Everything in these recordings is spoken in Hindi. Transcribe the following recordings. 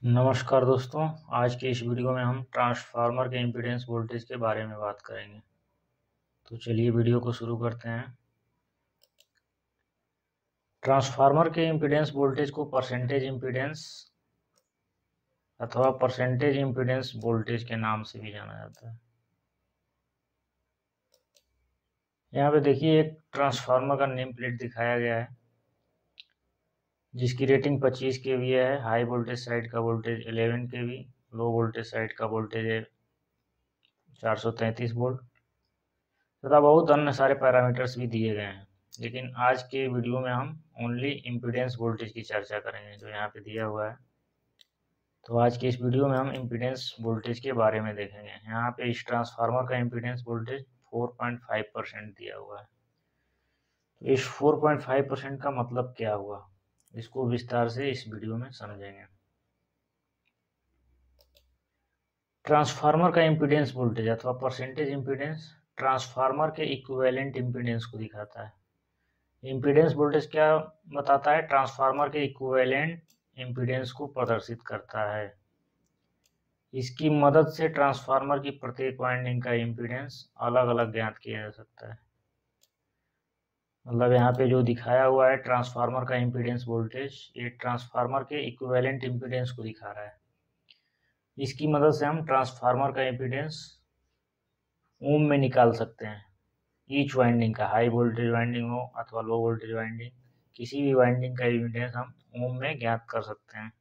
नमस्कार दोस्तों। आज के इस वीडियो में हम ट्रांसफार्मर के इम्पीडेंस वोल्टेज के बारे में बात करेंगे। तो चलिए वीडियो को शुरू करते हैं। ट्रांसफार्मर के इम्पीडेंस वोल्टेज को परसेंटेज इम्पीडेंस अथवा परसेंटेज इम्पीडेंस वोल्टेज के नाम से भी जाना जाता है। यहाँ पे देखिए एक ट्रांसफार्मर का नेम प्लेट दिखाया गया है जिसकी रेटिंग 25 kVA है। हाई वोल्टेज साइड का voltage 11 kV, low voltage side का वोल्टेज है 433 वोल्ट तथा बहुत अन्य सारे पैरामीटर्स भी दिए गए हैं। लेकिन आज के वीडियो में हम ओनली इम्पीडेंस वोल्टेज की चर्चा करेंगे जो यहाँ पे दिया हुआ है। तो आज के इस वीडियो में हम इम्पीडेंस वोल्टेज के बारे में देखेंगे। यहाँ पे इस ट्रांसफार्मर का इम्पीडेंस वोल्टेज 4.5% दिया हुआ है। तो इस 4.5% का मतलब क्या हुआ, इसको विस्तार से इस वीडियो में समझेंगे। ट्रांसफार्मर का इम्पीडेंस वोल्टेज अथवा परसेंटेज इम्पीडेंस ट्रांसफार्मर के इक्विवेलेंट इम्पीडेंस को दिखाता है। इम्पीडेंस वोल्टेज क्या बताता है? ट्रांसफार्मर के इक्विवेलेंट इम्पीडेंस को प्रदर्शित करता है। इसकी मदद से ट्रांसफार्मर की प्रत्येक वाइंडिंग का इम्पीडेंस अलग अलग ज्ञात किया जा सकता है। मतलब यहाँ पे जो दिखाया हुआ है ट्रांसफार्मर का इम्पीडेंस वोल्टेज, ये ट्रांसफार्मर के इक्विवेलेंट इम्पीडेंस को दिखा रहा है। इसकी मदद से हम ट्रांसफार्मर का इम्पीडेंस ओम में निकाल सकते हैं। ईच वाइंडिंग का, हाई वोल्टेज वाइंडिंग हो अथवा लो वोल्टेज वाइंडिंग, किसी भी वाइंडिंग का इम्पीडेंस हम ओम में ज्ञात कर सकते हैं।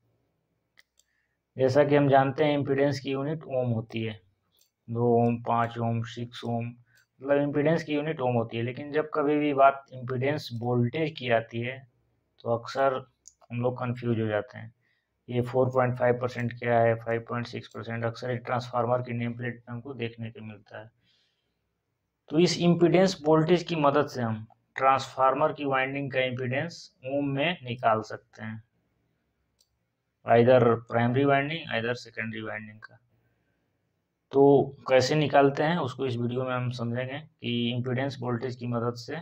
जैसा कि हम जानते हैं इम्पीडेंस की यूनिट ओम होती है। 2 ओम, 5 ओम, 6 ओम, मतलब इम्पीडेंस की यूनिट ओम होती है। लेकिन जब कभी भी बात इम्पीडेंस वोल्टेज की आती है तो अक्सर हम लोग कंफ्यूज हो जाते हैं। ये 4.5% क्या है, 5.6%, अक्सर एक ट्रांसफार्मर की नेम प्लेट में हमको देखने को मिलता है। तो इस इम्पीडेंस वोल्टेज की मदद से हम ट्रांसफार्मर की वाइंडिंग का इम्पीडेंस ओम में निकाल सकते हैं, either primary winding either secondary winding का। तो कैसे निकालते हैं उसको इस वीडियो में हम समझेंगे कि इम्पीडेंस वोल्टेज की मदद से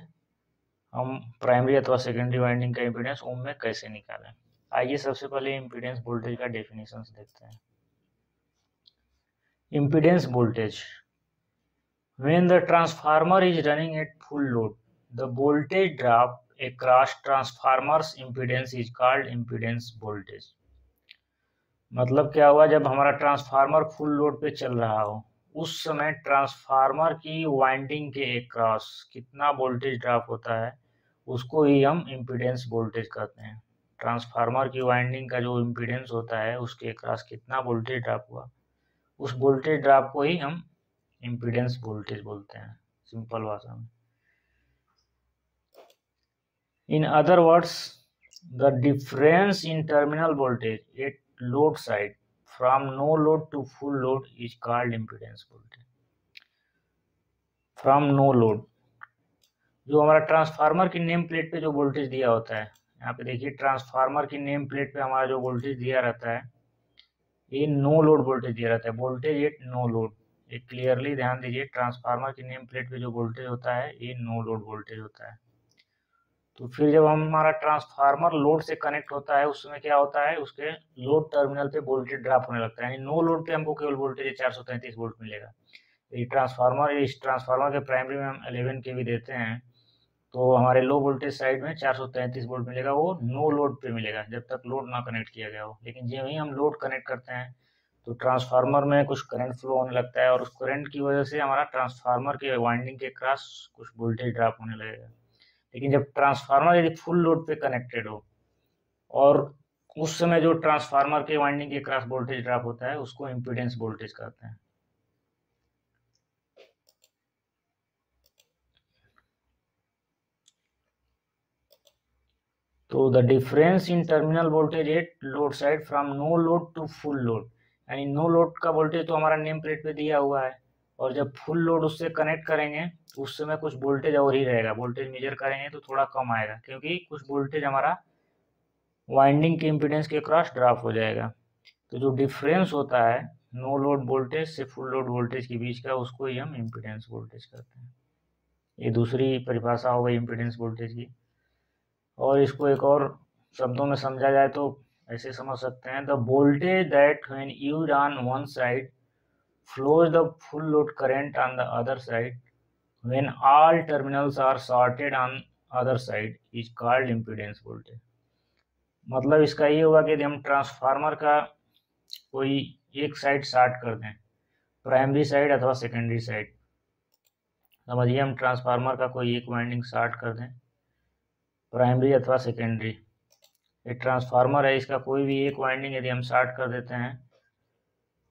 हम प्राइमरी अथवा सेकेंडरी वाइंडिंग का इम्पीडेंस ओम में कैसे निकालें। आइए सबसे पहले इम्पीडेंस वोल्टेज का डेफिनेशन देखते हैं। Impedance voltage: when the transformer is running at full load, the voltage drop across transformer's impedance is called impedance voltage। मतलब क्या हुआ, जब हमारा ट्रांसफार्मर फुल लोड पे चल रहा हो उस समय ट्रांसफार्मर की वाइंडिंग के अक्रॉस कितना वोल्टेज ड्रॉप होता है उसको ही हम इम्पीडेंस वोल्टेज कहते हैं। ट्रांसफार्मर की वाइंडिंग का जो इम्पीडेंस होता है उसके अक्रॉस कितना वोल्टेज ड्रॉप हुआ, उस वोल्टेज ड्रॉप को ही हम इम्पीडेंस वोल्टेज बोलते हैं, सिंपल भाषा में। In other words, the difference in terminal voltage at load side from no load to full load is called impedance voltage. From no load, जो हमारा ट्रांसफार्मर की नेम प्लेट पे जो वोल्टेज दिया होता है, यहाँ पे देखिए ट्रांसफार्मर की नेम प्लेट पे हमारा जो वोल्टेज दिया रहता है ये नो लोड वोल्टेज दिया रहता है, वोल्टेज एट नो लोड। ये क्लियरली ध्यान दीजिए, ट्रांसफार्मर की नेम प्लेट पे जो वोल्टेज होता है ये नो लोड वोल्टेज होता है। तो फिर जब हमारा ट्रांसफार्मर लोड से कनेक्ट होता है उस समय क्या होता है, उसके लोड टर्मिनल पे वोल्टेज ड्रॉप होने लगता है। यानी नो लोड पे हमको केवल वोल्टेज 433 वोल्ट मिलेगा। इस ट्रांसफार्मर के प्राइमरी में हम 11 kV देते हैं तो हमारे लो वोल्टेज साइड में 433 वोल्ट मिलेगा, वो नो लोड पे मिलेगा जब तक लोड ना कनेक्ट किया गया हो। लेकिन जब ही हम लोड कनेक्ट करते हैं तो ट्रांसफार्मर में कुछ करंट फ्लो होने लगता है और उस करंट की वजह से हमारा ट्रांसफार्मर के वाइंडिंग के क्रॉस कुछ वोल्टेज ड्रॉप होने लगेगा। लेकिन जब ट्रांसफार्मर यदि फुल लोड पे कनेक्टेड हो और उस समय जो ट्रांसफार्मर के वाइंडिंग के क्रॉस वोल्टेज ड्रॉप होता है उसको इम्पीडेंस वोल्टेज कहते हैं। तो the difference in terminal voltage at load side from no load to full load, यानी नो लोड का वोल्टेज तो हमारा नेम प्लेट पे दिया हुआ है और जब फुल लोड उससे कनेक्ट करेंगे उस समय कुछ वोल्टेज और ही रहेगा। वोल्टेज मेजर करेंगे तो थोड़ा कम आएगा क्योंकि कुछ वोल्टेज हमारा वाइंडिंग के इम्पीडेंस के क्रॉस ड्रॉप हो जाएगा। तो जो डिफरेंस होता है नो लोड वोल्टेज से फुल लोड वोल्टेज के बीच का उसको ही हम इम्पीडेंस वोल्टेज कहते हैं। ये दूसरी परिभाषा हो गई इम्पीडेंस वोल्टेज की। और इसको एक और शब्दों में समझा जाए तो ऐसे समझ सकते हैं, the voltage that when used on one side flows the full load current on the other side when all terminals are shorted on other side is called impedance voltage। मतलब इसका ये हुआ कि यदि हम ट्रांसफार्मर का कोई एक साइड शॉर्ट कर दें, प्राइमरी साइड अथवा सेकेंडरी साइड, समझिए हम ट्रांसफार्मर का कोई एक वाइंडिंग शॉर्ट कर दें, प्राइमरी अथवा सेकेंडरी, ये ट्रांसफार्मर है, इसका कोई भी एक वाइंडिंग यदि हम शॉर्ट कर देते हैं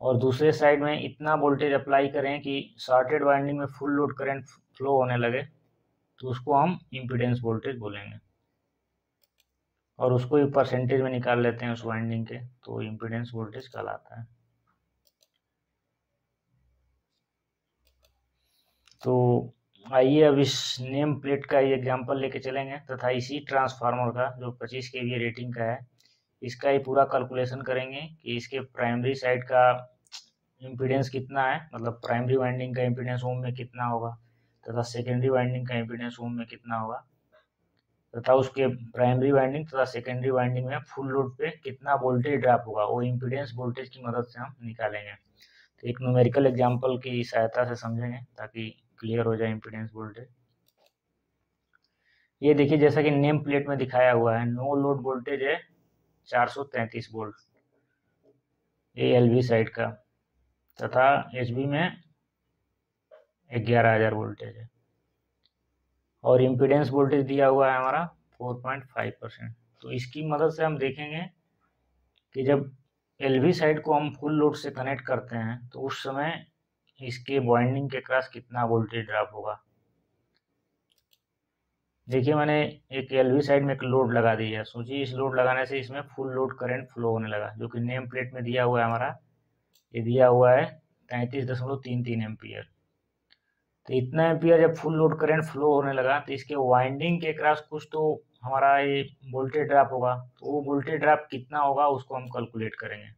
और दूसरे साइड में इतना वोल्टेज अप्लाई करें कि शॉर्टेड वाइंडिंग में फुल लोड करंट फ्लो होने लगे, तो उसको हम इम्पीडेंस वोल्टेज बोलेंगे और उसको भी परसेंटेज में निकाल लेते हैं उस वाइंडिंग के, तो इम्पीडेंस वोल्टेज कहलाता है। तो आइए अब इस नेम प्लेट का ये एग्जांपल लेके चलेंगे तथा इसी ट्रांसफार्मर का जो 25 kVA रेटिंग का है, इसका ही पूरा कैलकुलेशन करेंगे कि इसके प्राइमरी साइड का इम्पीडेंस कितना है, मतलब प्राइमरी वाइंडिंग का इम्पीडेंस ओम में कितना होगा तथा सेकेंडरी वाइंडिंग का इम्पीडेंस ओम में कितना होगा तथा उसके प्राइमरी वाइंडिंग तथा सेकेंडरी वाइंडिंग में फुल लोड पे कितना वोल्टेज ड्रॉप होगा, वो इम्पीडेंस वोल्टेज की मदद से हम निकालेंगे। तो एक न्यूमेरिकल एग्जांपल की सहायता से समझेंगे ताकि क्लियर हो जाए इम्पीडेंस वोल्टेज। ये देखिए जैसा कि नेम प्लेट में दिखाया हुआ है, नो लोड वोल्टेज है 433 वोल्ट, ये एलवी साइड का, तथा एचबी में 11,000 वोल्टेज है और इम्पीडेंस वोल्टेज दिया हुआ है हमारा 4.5%। तो इसकी मदद से हम देखेंगे कि जब एलवी साइड को हम फुल लोड से कनेक्ट करते हैं तो उस समय इसके वाइंडिंग के क्रॉस कितना वोल्टेज ड्रॉप होगा। देखिए मैंने एक एलवी साइड में एक लोड लगा दी है, सोचिए इस लोड लगाने से इसमें फुल लोड करंट फ्लो होने लगा, जो कि नेम प्लेट में दिया हुआ है हमारा, ये दिया हुआ है 33.33 एम्पियर। तो इतना एम्पियर जब फुल लोड करंट फ्लो होने लगा तो इसके वाइंडिंग के क्रॉस कुछ तो हमारा ये वोल्टेज ड्रॉप होगा, तो वो वोल्टेज ड्रॉप कितना होगा उसको हम कैलकुलेट करेंगे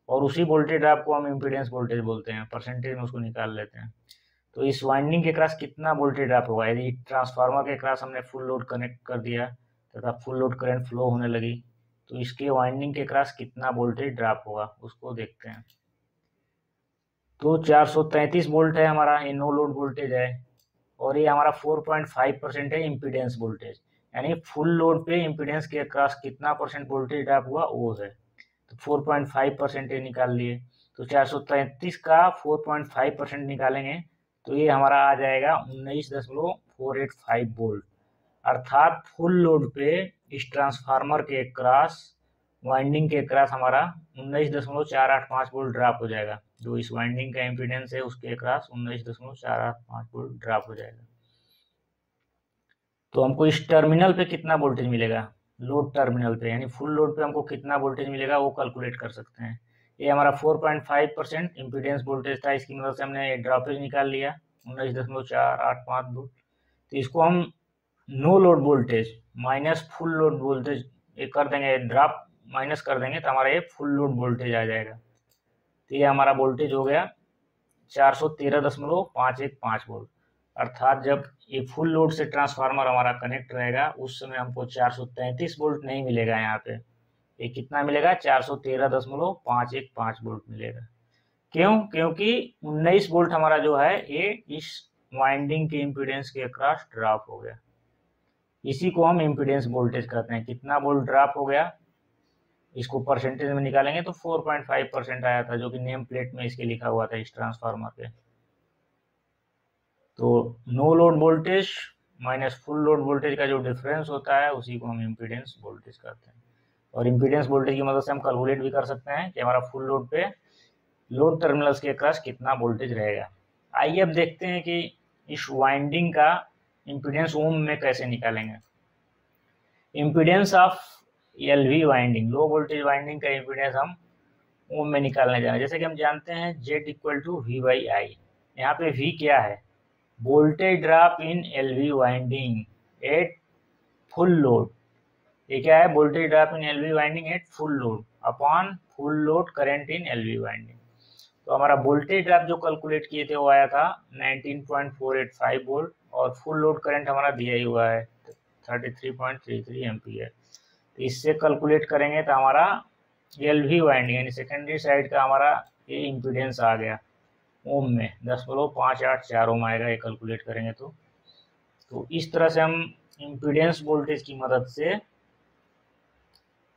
और उसी वोल्टेज ड्रॉप को हम इम्पीडेंस वोल्टेज बोलते हैं, परसेंटेज में उसको निकाल लेते हैं। तो इस वाइंडिंग के क्रॉस कितना वोल्टेज ड्रॉप होगा, यदि ट्रांसफार्मर के क्रॉस हमने फुल लोड कनेक्ट कर दिया तथा फुल लोड करंट फ्लो होने लगी, तो इसके वाइंडिंग के क्रॉस कितना वोल्टेज ड्रॉप होगा उसको देखते हैं। तो 433 वोल्ट है हमारा, ये नो लोड वोल्टेज है और ये हमारा 4.5% है इम्पीडेंस वोल्टेज, यानी फुल लोड पे इम्पीडेंस के क्रॉस कितना परसेंट वोल्टेज ड्रॉप हुआ वो है, तो 4.5% निकाल लिए। तो 433 का 4.5% निकालेंगे तो ये हमारा आ जाएगा 19.485 वोल्ट, अर्थात फुल लोड पे इस ट्रांसफार्मर के क्रॉस वाइंडिंग के क्रॉस हमारा 19.485 वोल्ट ड्रॉप हो जाएगा, जो इस वाइंडिंग का इम्पीडेंस है उसके क्रॉस 19.485 वोल्ट ड्रॉप हो जाएगा। तो हमको इस टर्मिनल पे कितना वोल्टेज मिलेगा, लोड टर्मिनल पे, यानी फुल लोड पे हमको कितना वोल्टेज मिलेगा वो कैलकुलेट कर सकते हैं। ये हमारा 4.5% इम्पीडेंस वोल्टेज था, इसकी मदद से हमने ड्रॉपेज निकाल लिया 19.485 वोल्ट। तो इसको हम no load voltage minus full load voltage ये कर देंगे, ड्रॉप माइनस कर देंगे तो हमारा ये फुल लोड वोल्टेज आ जाएगा। तो ये हमारा वोल्टेज हो गया 413.515 वोल्ट, अर्थात जब ये फुल लोड से ट्रांसफार्मर हमारा कनेक्ट रहेगा उस समय हमको 433 वोल्ट नहीं मिलेगा, यहाँ पे ये कितना मिलेगा 413.515 वोल्ट मिलेगा। क्यों? क्योंकि 19 वोल्ट हमारा जो है ये इस वाइंडिंग के इम्पीडेंस के अक्रॉस ड्रॉप हो गया, इसी को हम इम्पीडेंस वोल्टेज कहते हैं। कितना वोल्ट ड्रॉप हो गया इसको परसेंटेज में निकालेंगे तो 4.5% आया था, जो कि नेम प्लेट में इसके लिखा हुआ था इस ट्रांसफार्मर के। तो no load voltage minus full load voltage का जो डिफरेंस होता है उसी को हम इम्पीडेंस वोल्टेज कहते हैं। और इम्पीडेंस वोल्टेज की मदद से हम कैलकुलेट भी कर सकते हैं कि हमारा फुल लोड पे लोड टर्मिनल्स के अक्रॉस कितना वोल्टेज रहेगा। आइए अब देखते हैं कि इस वाइंडिंग का इम्पीडेंस ओम में कैसे निकालेंगे। Impedance of LV winding, low voltage winding का इम्पीडेंस हम ओम में निकालने जा रहे हैं। जैसे कि हम जानते हैं Z = V/I, यहाँ पे V क्या है, voltage drop in LV winding at full load. ये क्या है, voltage drop in LV winding at full load upon full load current in LV winding. तो हमारा वोल्टेज ड्रॉप जो कैलकुलेट किए थे वो आया था 19.485 वोल्ट और फुल लोड करंट हमारा दिया ही हुआ है 33.33 एम्पियर। तो इससे कैलकुलेट करेंगे तो हमारा LV वाइंडिंग यानी सेकेंडरी साइड का हमारा ये इम्पीडेंस आ गया ओम में 10.584 ओम आएगा ये कैलकुलेट करेंगे तो इस तरह से हम इम्पीडेंस वोल्टेज की मदद से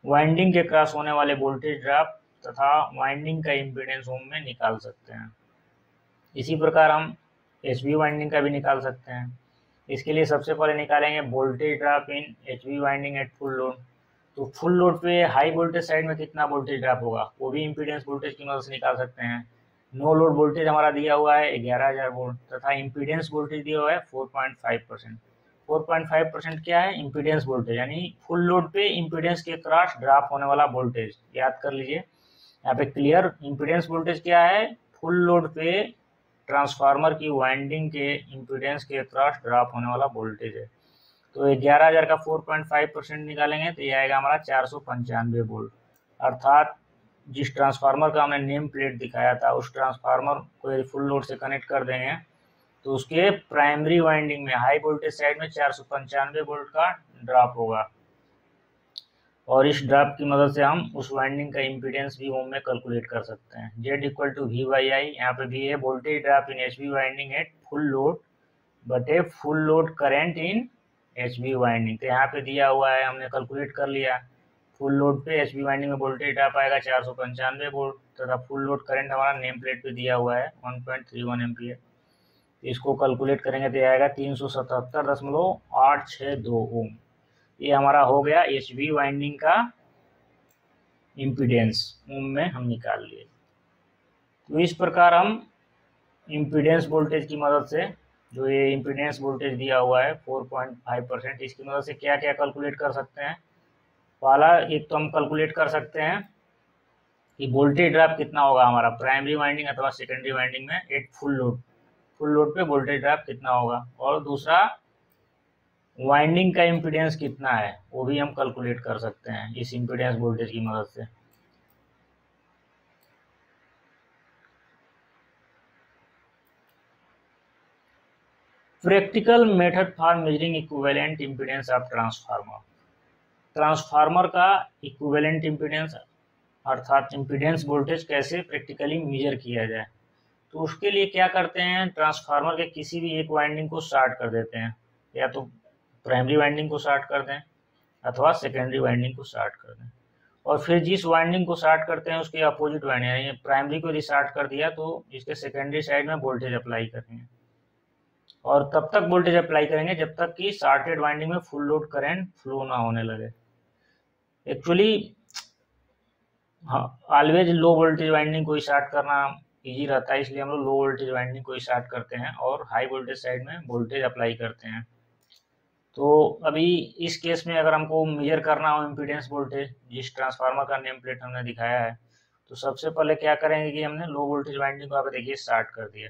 वाइंडिंग के क्रॉस होने वाले वोल्टेज ड्रॉप तथा वाइंडिंग का इम्पीडेंस ओम में निकाल सकते हैं। इसी प्रकार हम HV वाइंडिंग का भी निकाल सकते हैं। इसके लिए सबसे पहले निकालेंगे voltage drop in HV winding at full load. तो फुल लोड पे हाई वोल्टेज साइड में कितना वोल्टेज ड्रॉप होगा वो भी इम्पीडेंस वोल्टेज की मदद से निकाल सकते हैं। नो लोड वोल्टेज हमारा दिया हुआ है 11,000 वोल्ट तथा इम्पीडेंस वोल्टेज दिया हुआ है 4.5%। 4.5% क्या है? इम्पीडेंस वोल्टेज, यानी फुल लोड पे इम्पीडेंस के क्रॉस ड्रॉप होने वाला वोल्टेज। याद कर लीजिए यहाँ पे क्लियर, इम्पीडेंस वोल्टेज क्या है? फुल लोड पे ट्रांसफार्मर की वाइंडिंग के इम्पीडेंस के क्रॉस ड्रॉप होने वाला वोल्टेज है। तो 11,000 का 4.5% निकालेंगे तो ये आएगा हमारा 495 वोल्ट। अर्थात जिस ट्रांसफार्मर का हमने नेम प्लेट दिखाया था उस ट्रांसफार्मर को यदि फुल लोड से कनेक्ट कर देंगे तो उसके प्राइमरी वाइंडिंग में हाई वोल्टेज साइड में 495 वोल्ट का ड्रॉप होगा और इस ड्रॉप की मदद से हम उस वाइंडिंग का इम्पीडेंस भी ओम में कैलकुलेट कर सकते हैं। Z इक्वल टू V/I, यहाँ पे भी है voltage drop in HV winding at full load बटे full load current in HV winding. तो यहाँ पे दिया हुआ है, हमने कैलकुलेट कर लिया। फुल लोड पे HV वाइंडिंग में वोल्टेज ड्रॉप आएगा 495 वोल्ट तथा फुल लोड करंट हमारा नेम प्लेट पे दिया हुआ है 1.31 एम्पियर। इसको कैलकुलेट करेंगे तो आएगा 377.862 ओम। ये हमारा हो गया HV वाइंडिंग का इम्पीडेंस ओम में हम निकाल लिए। तो इस प्रकार हम इम्पीडेंस वोल्टेज की मदद से, जो ये इम्पीडेंस वोल्टेज दिया हुआ है 4.5%, इसकी मदद से क्या क्या कैलकुलेट कर सकते हैं। पहला एक तो हम कैलकुलेट कर सकते हैं कि वोल्टेज ड्रॉप कितना होगा हमारा प्राइमरी वाइंडिंग अथवा सेकेंडरी वाइंडिंग में एट फुल लोड पे वोल्टेज ड्रॉप कितना होगा, और दूसरा वाइंडिंग का इम्पीडेंस कितना है वो भी हम कैलकुलेट कर सकते हैं इस इम्पीडेंस वोल्टेज की मदद से। Practical method for measuring equivalent impedance of transformer का इक्विवेलेंट इम्पीडेंस अर्थात इम्पीडेंस वोल्टेज कैसे प्रैक्टिकली मेजर किया जाए। तो उसके लिए क्या करते हैं, ट्रांसफार्मर के किसी भी एक वाइंडिंग को शॉर्ट कर देते हैं, या तो प्राइमरी वाइंडिंग को शॉर्ट कर दें अथवा सेकेंडरी वाइंडिंग को शॉर्ट कर दें, और फिर जिस वाइंडिंग को शॉर्ट करते हैं उसके अपोजिट वाइंडिंग, यानी प्राइमरी को यदि शॉर्ट कर दिया तो इसके सेकेंडरी साइड में वोल्टेज अप्लाई करेंगे और तब तक वोल्टेज अप्लाई करेंगे जब तक कि शॉर्टेड वाइंडिंग में फुल लोड करंट फ्लो ना होने लगे। एक्चुअली हाँ, ऑलवेज लो वोल्टेज वाइंडिंग को शॉर्ट करना इजी रहता है, इसलिए हम लोग लो वोल्टेज वाइंडिंग को शॉर्ट करते हैं और हाई वोल्टेज साइड में वोल्टेज अप्लाई करते हैं। तो अभी इस केस में अगर हमको मेजर करना हो इम्पीडेंस वोल्टेज जिस ट्रांसफार्मर का नेम प्लेट हमने दिखाया है, तो सबसे पहले क्या करेंगे कि हमने लो वोल्टेज वाइंडिंग को आप देखिए शॉर्ट कर दिया,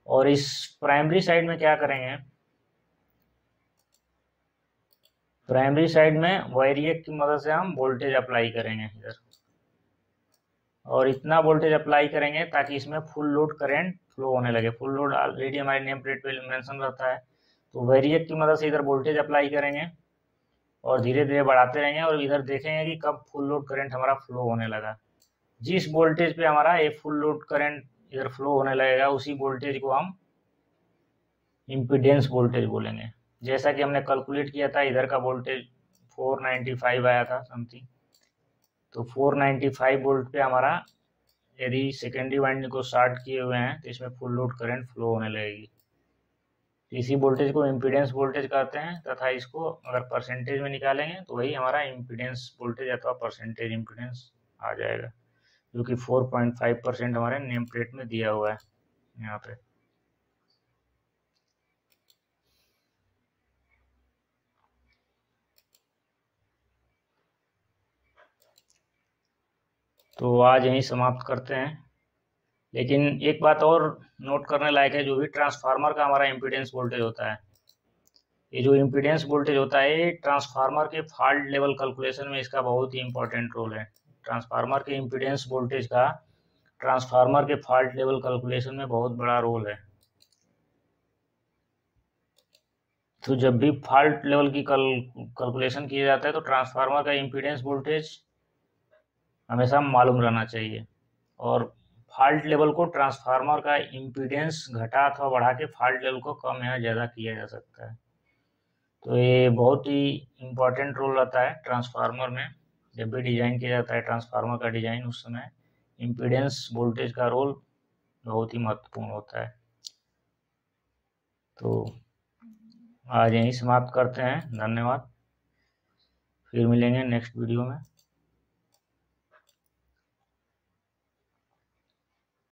और इस प्राइमरी साइड में क्या करेंगे, प्राइमरी साइड में वेरिएक की मदद से हम वोल्टेज अप्लाई करेंगे इधर, और इतना वोल्टेज अप्लाई करेंगे ताकि इसमें फुल लोड करंट फ्लो होने लगे। फुल लोड ऑलरेडी हमारे नेम प्लेट पे मेंशन रहता है, तो वेरिएक की मदद से इधर वोल्टेज अप्लाई करेंगे और धीरे धीरे बढ़ाते रहेंगे और इधर देखेंगे कि कब फुल लोड करंट हमारा फ्लो होने लगा। जिस वोल्टेज पे हमारा ये फुल लोड करंट इधर फ्लो होने लगेगा उसी वोल्टेज को हम इम्पीडेंस वोल्टेज बोलेंगे। जैसा कि हमने कैलकुलेट किया था, इधर का वोल्टेज 495 आया था समथिंग, तो 495 वोल्ट पे हमारा यदि सेकेंडरी वाइंडिंग को शॉर्ट किए हुए हैं तो इसमें फुल लोड करंट फ्लो होने लगेगी। इसी वोल्टेज को इम्पीडेंस वोल्टेज कहते हैं तथा इसको अगर परसेंटेज में निकालेंगे तो वही हमारा इम्पीडेंस वोल्टेज अथवा परसेंटेज इम्पीडेंस आ जाएगा, जो कि 4.5% हमारे नेम प्लेट में दिया हुआ है यहाँ पे। तो आज यहीं समाप्त करते हैं, लेकिन एक बात और नोट करने लायक है, जो भी ट्रांसफार्मर का हमारा इम्पीडेंस वोल्टेज होता है, ये जो इम्पीडेंस वोल्टेज होता है ट्रांसफार्मर के फॉल्ट लेवल कैलकुलेशन में इसका बहुत ही इंपॉर्टेंट रोल है। ट्रांसफार्मर के इम्पीडेंस वोल्टेज का ट्रांसफार्मर के फॉल्ट लेवल कैलकुलेशन में बहुत बड़ा रोल है। तो जब भी फॉल्ट लेवल की कैलकुलेशन किया जाता है तो ट्रांसफार्मर का इम्पीडेंस वोल्टेज हमेशा मालूम रहना चाहिए। और फॉल्ट लेवल को ट्रांसफार्मर का इम्पीडेंस घटा अथवा बढ़ा के फॉल्ट लेवल को कम या ज़्यादा किया जा सकता है। तो ये बहुत ही इम्पोर्टेंट रोल रहता है ट्रांसफार्मर में। जब भी डिज़ाइन किया जाता है ट्रांसफार्मर का डिज़ाइन, उस समय इम्पीडेंस वोल्टेज का रोल बहुत ही महत्वपूर्ण होता है। तो आज यहीं समाप्त करते हैं। धन्यवाद। फिर मिलेंगे नेक्स्ट वीडियो में।